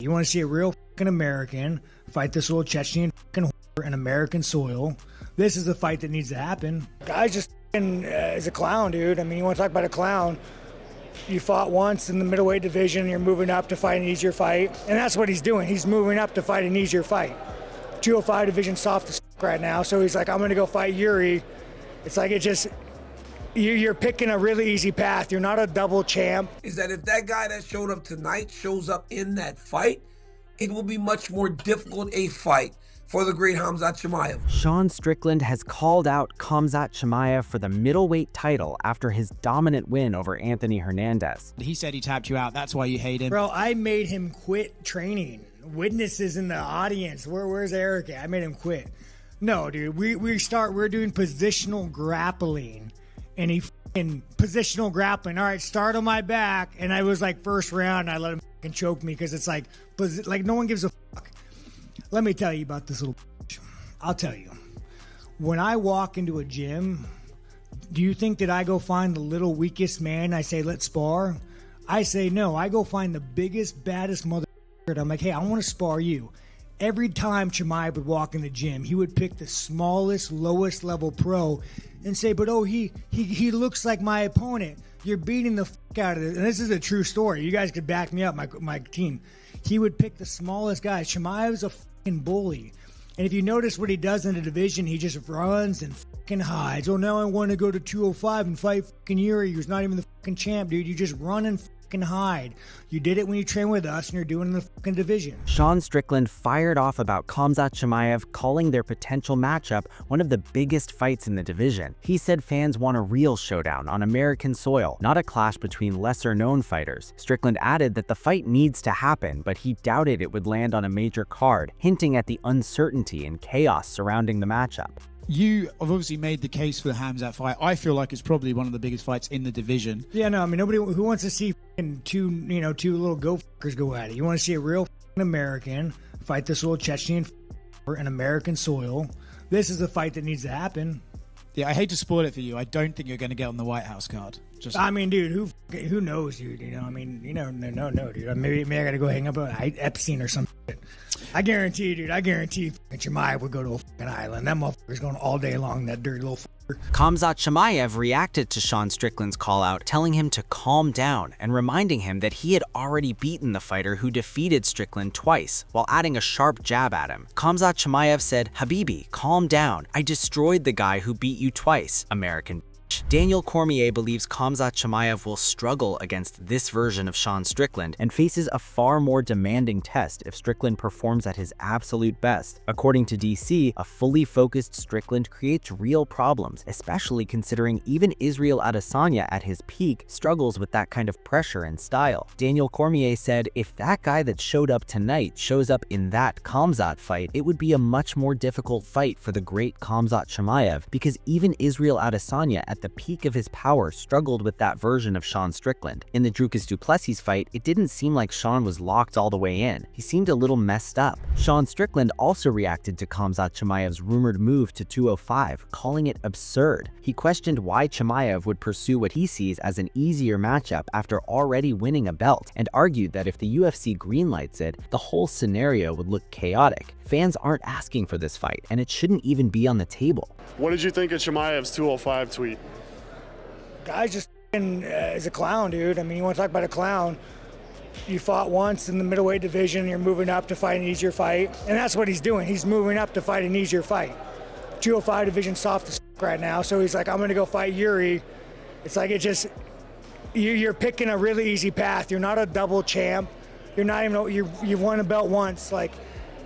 You want to see a real fucking American fight this little Chechen fucking whore in American soil? This is a fight that needs to happen. Guy's just is a clown, dude. I mean, you want to talk about a clown? You fought once in the middleweight division, you're moving up to fight an easier fight, and that's what he's doing. He's moving up to fight an easier fight. 205 division soft as right now, so he's like, I'm going to go fight Yuri. It's like it just, you're picking a really easy path. You're not a double champ. Is that if that guy that showed up tonight shows up in that fight, it will be much more difficult a fight for the great Khamzat Chimaev. Sean Strickland has called out Khamzat Chimaev for the middleweight title after his dominant win over Anthony Hernandez. He said he tapped you out. That's why you hate him. Bro, I made him quit training. Witnesses in the audience. Where's Eric at? I made him quit. No, dude. We're doing positional grappling, and he fucking positional grappling. All right, start on my back, and I was like first round. I let him fucking choke me because it's like no one gives a fuck. Let me tell you about this little bitch. I'll tell you. When I walk into a gym, do you think that I go find the little weakest man? I say, let's spar. I say, no. I go find the biggest, baddest mother. I'm like, hey, I want to spar you. Every time Chimaev would walk in the gym, he would pick the smallest, lowest level pro and say, but oh, he looks like my opponent. You're beating the fuck out of it. And this is a true story. You guys could back me up, my team. He would pick the smallest guy. Chimaev's a fucking bully. And if you notice what he does in the division, he just runs and fucking hides. Oh, now I want to go to 205 and fight fucking Yuri, who's not even the fucking champ, dude. You just run and fucking hide. You did it when you train with us, and you're doing it in the fucking division. Sean Strickland fired off about Khamzat Chimaev, calling their potential matchup one of the biggest fights in the division. He said fans want a real showdown on American soil, not a clash between lesser-known fighters. Strickland added that the fight needs to happen, but he doubted it would land on a major card, hinting at the uncertainty and chaos surrounding the matchup. You have obviously made the case for the Khamzat fight. I feel like it's probably one of the biggest fights in the division. Yeah, no, I mean, nobody who wants to see two little go-fuckers go at it. You want to see a real American fight this little Chechen in American soil. This is a fight that needs to happen. Yeah, I hate to spoil it for you. I don't think you're going to get on the White House card. I mean, dude, who knows, dude? You know, I mean, you know, no, dude. Maybe I got to go hang up on Epstein or something. I guarantee you, dude. Chimaev would go to a fucking island. That motherfucker's going all day long, that dirty little fucker. Khamzat Chimaev reacted to Sean Strickland's call out, telling him to calm down and reminding him that he had already beaten the fighter who defeated Strickland twice, while adding a sharp jab at him. Khamzat Chimaev said, Habibi, calm down. I destroyed the guy who beat you twice, American. Daniel Cormier believes Khamzat Chimaev will struggle against this version of Sean Strickland and faces a far more demanding test if Strickland performs at his absolute best. According to DC, a fully focused Strickland creates real problems, especially considering even Israel Adesanya at his peak struggles with that kind of pressure and style. Daniel Cormier said, if that guy that showed up tonight shows up in that Khamzat fight, it would be a much more difficult fight for the great Khamzat Chimaev because even Israel Adesanya at the peak of his power struggled with that version of Sean Strickland. In the Dricus du Plessis fight, it didn't seem like Sean was locked all the way in. He seemed a little messed up. Sean Strickland also reacted to Khamzat Chimaev's rumored move to 205, calling it absurd. He questioned why Chimaev would pursue what he sees as an easier matchup after already winning a belt, and argued that if the UFC greenlights it, the whole scenario would look chaotic. Fans aren't asking for this fight, and it shouldn't even be on the table. What did you think of Chimaev's 205 tweet? Guy's just is a clown, dude. I mean, you want to talk about a clown? You fought once in the middleweight division, you're moving up to fight an easier fight, and that's what he's doing. He's moving up to fight an easier fight. 205 division soft as right now, so he's like, I'm going to go fight Yuri. It's like it just, you're picking a really easy path. You're not a double champ. You're not even, you've won a belt once. Like,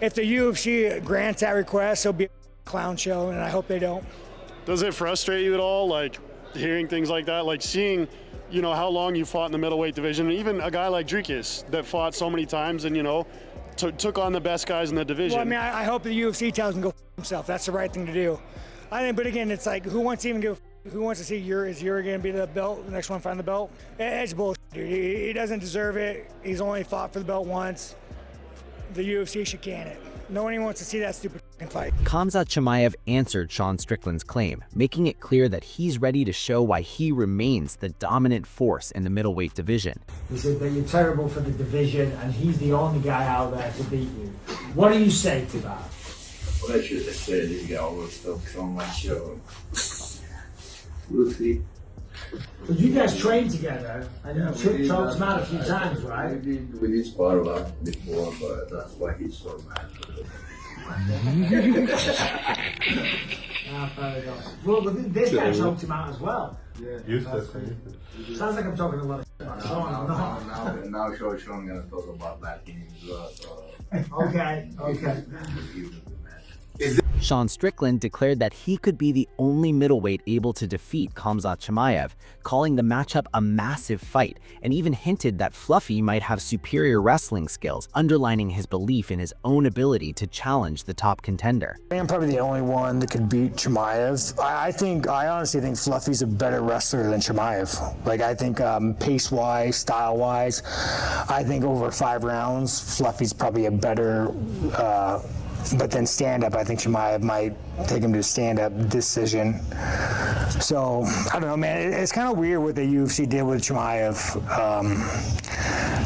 if the UFC grants that request, it'll be a clown show, and I hope they don't. Does it frustrate you at all, like, hearing things like that, like seeing, you know, how long you fought in the middleweight division, and even a guy like Dricus that fought so many times and, you know, took on the best guys in the division? Well, I mean, I hope the UFC tells him to go himself. That's the right thing to do. I think, but again, it's like, who wants to see Yuri? Is Yuri going to be the belt, the next one find the belt? It's bullshit, dude. He doesn't deserve it. He's only fought for the belt once. The UFC should can it. No one even wants to see that stupid fight. Khamzat Chimaev answered Sean Strickland's claim, making it clear that he's ready to show why he remains the dominant force in the middleweight division. He said that you're terrible for the division and he's the only guy out there to beat you. What do you say to that? What I should have said is you got all this stuff on my show. We'll see. But you guys trained together and you choked him out a few times, right? We did spar a lot before, but that's why he's so mad. Well, this guy choked him out as well. Yeah. Sounds like I'm talking a lot of about Sean. Now Sean gonna talk about that thing as well. Okay. Sean Strickland declared that he could be the only middleweight able to defeat Khamzat Chimaev, calling the matchup a massive fight, and even hinted that Fluffy might have superior wrestling skills, underlining his belief in his own ability to challenge the top contender. I'm probably the only one that could beat Chimaev. I honestly think Fluffy's a better wrestler than Chimaev. Like, I think pace-wise, style-wise, I think over 5 rounds, Fluffy's probably a better but then stand-up, I think Chimaev might take him to a stand-up decision. So, I don't know, man. It's kind of weird what the UFC did with Chimaev.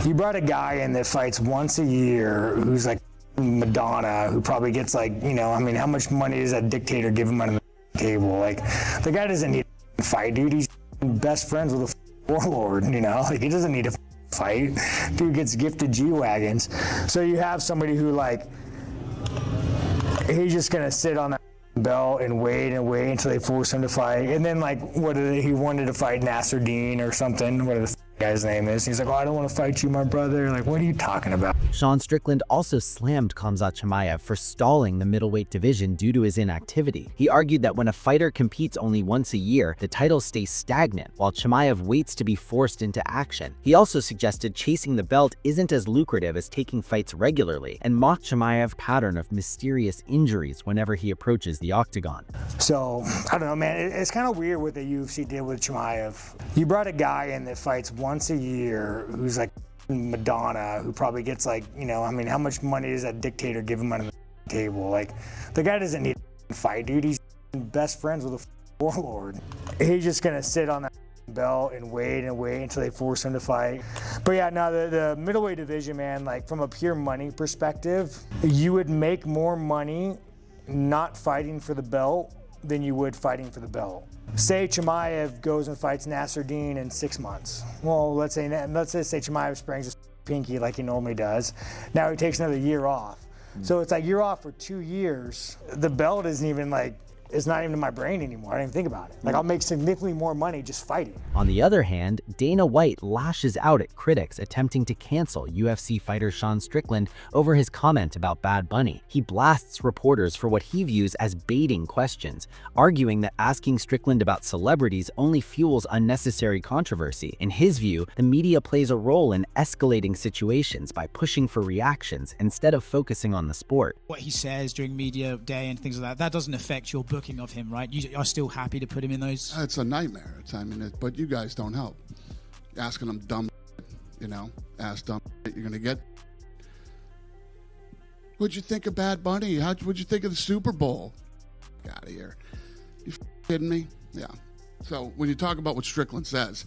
You brought a guy in that fights once a year who's like Madonna, who probably gets like, how much money does that dictator give him on the table? Like, the guy doesn't need to fight, dude. He's best friends with a warlord, Like, he doesn't need to fight. Dude gets gifted G-Wagons. So you have somebody who, like, he's just gonna sit on that belt and wait until they force him to fight. And then, like, he wanted to fight Nasruddin or something, whatever the guy's name is. He's like, oh, I don't want to fight you, my brother. Like, what are you talking about? Sean Strickland also slammed Khamzat Chimaev for stalling the middleweight division due to his inactivity. He argued that when a fighter competes only once a year, the title stays stagnant, while Chimaev waits to be forced into action. He also suggested chasing the belt isn't as lucrative as taking fights regularly, and mocked Chimaev's pattern of mysterious injuries whenever he approaches the octagon. So, I don't know, man. It's kind of weird what the UFC did with Chimaev. You brought a guy in that fights once a year who's like Madonna, who probably gets like, how much money does that dictator give him on the table? Like, the guy doesn't need to fight, dude. He's best friends with a warlord. He's just gonna sit on that belt and wait until they force him to fight. But yeah, no, the middleweight division, man, like, from a pure money perspective, you would make more money not fighting for the belt than you would fighting for the belt. Say Chimaev goes and fights Nasruddin in 6 months. Well, let's say Chimaev sprains his pinky like he normally does. Now he takes another year off. So it's like, you're off for 2 years. The belt isn't even like, it's not even in my brain anymore. I don't even think about it. Like, I'll make significantly more money just fighting. On the other hand, Dana White lashes out at critics attempting to cancel UFC fighter Sean Strickland over his comment about Bad Bunny. He blasts reporters for what he views as baiting questions, arguing that asking Strickland about celebrities only fuels unnecessary controversy. In his view, the media plays a role in escalating situations by pushing for reactions instead of focusing on the sport. What he says during media day and things like that, that doesn't affect your booking of him, right? You are still happy to put him in those? It's a nightmare. But you guys don't help. Asking them dumb, ask dumb you're going to get. What'd you think of Bad Bunny? What'd you think of the Super Bowl? Get out of here. You kidding me? Yeah. So when you talk about what Strickland says,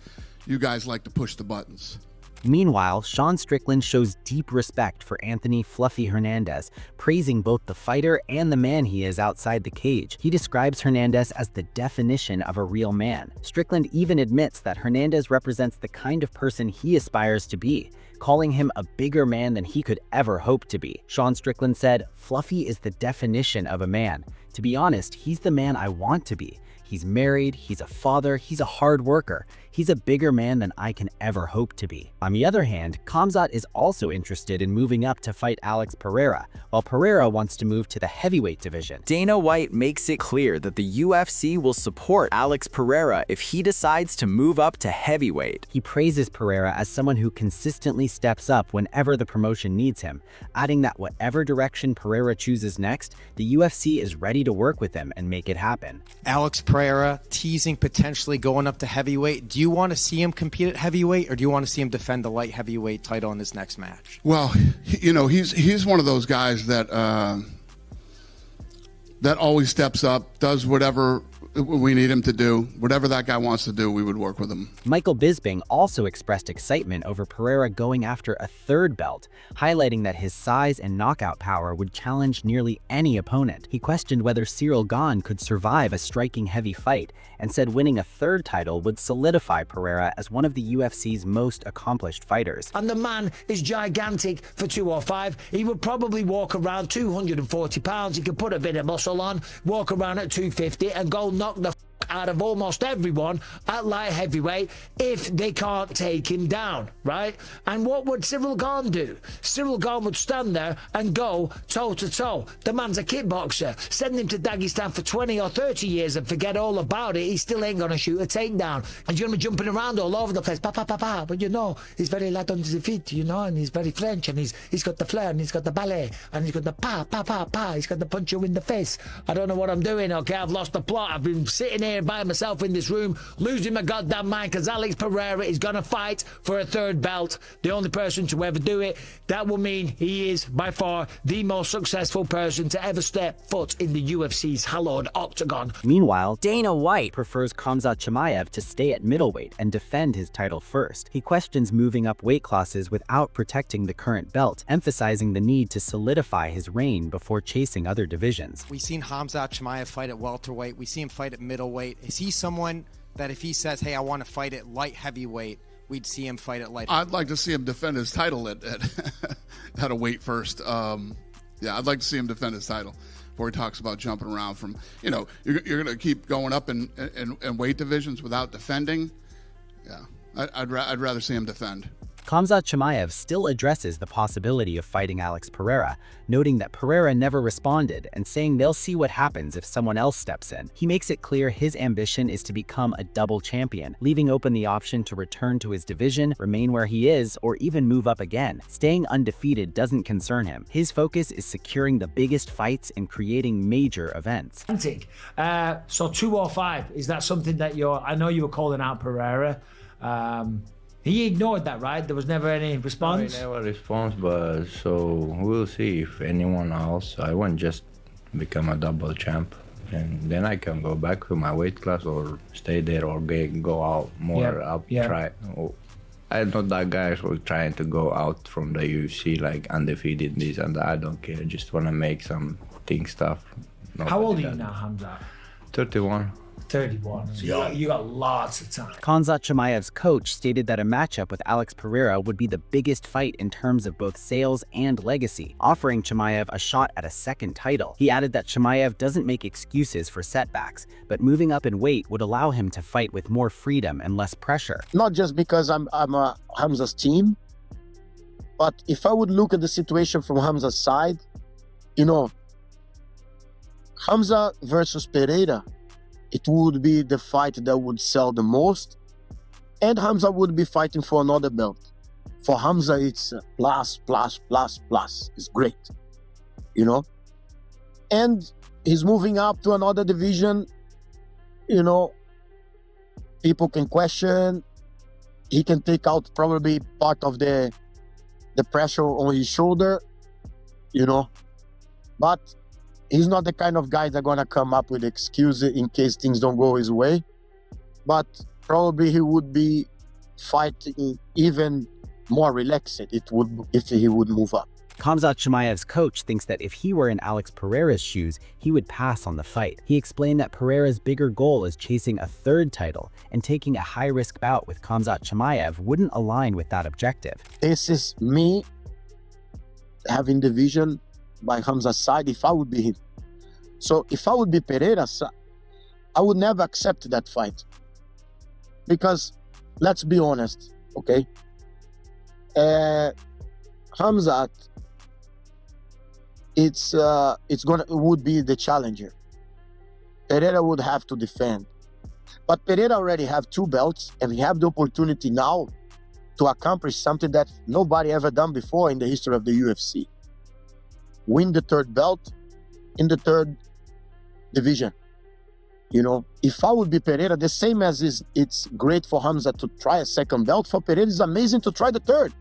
you guys like to push the buttons. Meanwhile, Sean Strickland shows deep respect for Anthony Fluffy Hernandez, praising both the fighter and the man he is outside the cage. He describes Hernandez as the definition of a real man. Strickland even admits that Hernandez represents the kind of person he aspires to be, calling him a bigger man than he could ever hope to be. Sean Strickland said, "Fluffy is the definition of a man. To be honest, he's the man I want to be. He's married, he's a father, he's a hard worker. He's a bigger man than I can ever hope to be." On the other hand, Khamzat is also interested in moving up to fight Alex Pereira, while Pereira wants to move to the heavyweight division. Dana White makes it clear that the UFC will support Alex Pereira if he decides to move up to heavyweight. He praises Pereira as someone who consistently steps up whenever the promotion needs him, adding that whatever direction Pereira chooses next, the UFC is ready to work with him and make it happen. Alex Pereira teasing potentially going up to heavyweight. Do you want to see him compete at heavyweight, or do you want to see him defend the light heavyweight title in his next match? Well, he's one of those guys that that always steps up, does whatever we need him to do. Whatever that guy wants to do, we would work with him. Michael Bisping also expressed excitement over Pereira going after a third belt, highlighting that his size and knockout power would challenge nearly any opponent. He questioned whether Cyril Gane could survive a striking heavy fight and said winning a third title would solidify Pereira as one of the UFC's most accomplished fighters. And the man is gigantic for 205. He would probably walk around 240 pounds. He could put a bit of muscle on, walk around at 250 and go knock the out of almost everyone at light heavyweight if they can't take him down, right? And what would Cyril Gane do? Cyril Gane would stand there and go toe-to-toe. The man's a kickboxer. Send him to Dagestan for 20 or 30 years and forget all about it. He still ain't going to shoot a takedown. And he's going to be jumping around all over the place. Pa, pa, pa, pa. But, you know, he's very light on his feet, you know, and he's very French, and he's got the flair, and he's got the ballet, and he's got the pa, pa, pa, pa. He's got the punch you in the face. I don't know what I'm doing, okay? I've lost the plot. I've been sitting here by myself in this room, losing my goddamn mind, because Alex Pereira is going to fight for a third belt. The only person to ever do it. That will mean he is by far the most successful person to ever step foot in the UFC's hallowed octagon. Meanwhile, Dana White prefers Khamzat Chimaev to stay at middleweight and defend his title first. He questions moving up weight classes without protecting the current belt, emphasizing the need to solidify his reign before chasing other divisions. We've seen Khamzat Chimaev fight at welterweight. We see him fight at middleweight. Is he someone that if he says, hey, I want to fight at light heavyweight, we'd see him fight at light heavyweight? I'd like to see him defend his title at a weight first. Yeah, I'd like to see him defend his title before he talks about jumping around from, you know, you're going to keep going up in weight divisions without defending. Yeah, I'd rather see him defend. Khamzat Chimaev still addresses the possibility of fighting Alex Pereira, noting that Pereira never responded and saying they'll see what happens if someone else steps in. He makes it clear his ambition is to become a double champion, leaving open the option to return to his division, remain where he is, or even move up again. Staying undefeated doesn't concern him. His focus is securing the biggest fights and creating major events. So 205, is that something that I know you were calling out Pereira. He ignored that, right? There was never any response? No, never response, but so we'll see if anyone else. I won't just become a double champ. And then I can go back to my weight class or stay there or go out more up, try. I'm not that guy who's trying to go out from the UFC like undefeated, this and that. I don't care. I just want to make some stuff. How old are you now, Khamzat? 31. 31. So you got lots of time. Khamzat Chimaev's coach stated that a matchup with Alex Pereira would be the biggest fight in terms of both sales and legacy, offering Chimaev a shot at a second title. He added that Chimaev doesn't make excuses for setbacks, but moving up in weight would allow him to fight with more freedom and less pressure. Not just because I'm a Khamzat's team, but if I would look at the situation from Khamzat's side, you know, Khamzat versus Pereira, it would be the fight that would sell the most, and Khamzat would be fighting for another belt. For Khamzat, it's plus. It's great, you know? And he's moving up to another division, you know, people can question, he can take out probably part of the pressure on his shoulder, you know? But he's not the kind of guy that's gonna come up with excuses in case things don't go his way. But probably he would be fighting even more relaxed if he would move up. Khamzat Chimaev's coach thinks that if he were in Alex Pereira's shoes, he would pass on the fight. He explained that Pereira's bigger goal is chasing a third title, and taking a high-risk bout with Khamzat Chimaev wouldn't align with that objective. This is me having the vision by Khamzat's side if I would be him. So if I would be Pereira's side, I would never accept that fight. Because let's be honest, okay? Khamzat, would be the challenger. Pereira would have to defend. But Pereira already have 2 belts, and he have the opportunity now to accomplish something that nobody ever done before in the history of the UFC. Win the 3rd belt in the 3rd division. You know, if I would be Pereira, the same as it's great for Khamzat to try a 2nd belt, for Pereira it's amazing to try the 3rd.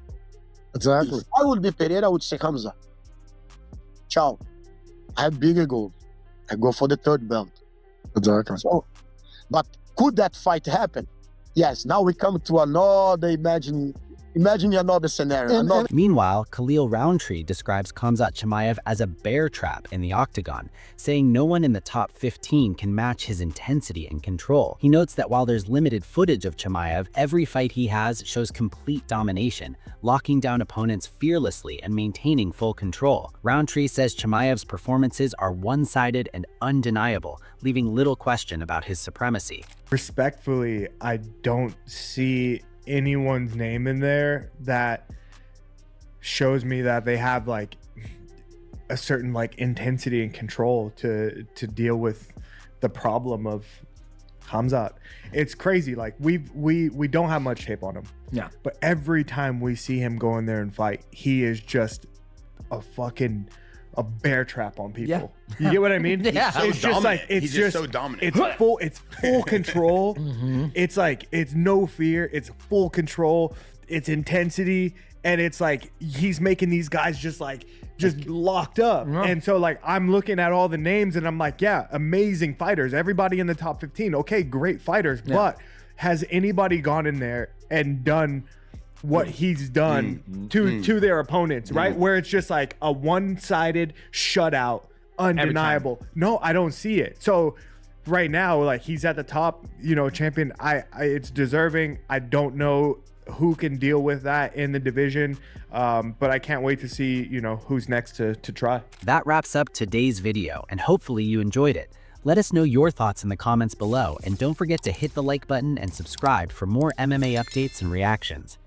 Exactly. If I would be Pereira, I would say, Khamzat, ciao. I have bigger goals. I go for the third belt. Exactly. So, but could that fight happen? Yes. Now we come to another imagine another scenario. Meanwhile, Khalil Roundtree describes Khamzat Chimaev as a bear trap in the octagon, saying no one in the top 15 can match his intensity and control. He notes that while there's limited footage of Chimaev, every fight he has shows complete domination, locking down opponents fearlessly and maintaining full control. Roundtree says Chimaev's performances are one-sided and undeniable, leaving little question about his supremacy. Respectfully, I don't see anyone's name in there that shows me that they have like a certain like intensity and control to deal with the problem of Khamzat. It's crazy. Like we don't have much tape on him. Yeah. But every time we see him go in there and fight, he is just a bear trap on people. Yeah. You get what I mean? Yeah. It's just like He's just so dominant. It's full control. It's like it's no fear. It's full control. It's intensity, and it's like he's making these guys just locked up. And so like I'm looking at all the names, and I'm like, yeah, amazing fighters. Everybody in the top 15. Okay, great fighters. Yeah. But has anybody gone in there and done what he's done to their opponents, right? Where it's just like a one-sided shutout, undeniable. No, I don't see it. So right now, like he's at the top, champion. It's deserving. I don't know who can deal with that in the division, but I can't wait to see, who's next to try. That wraps up today's video, and hopefully you enjoyed it. Let us know your thoughts in the comments below, and don't forget to hit the like button and subscribe for more MMA updates and reactions.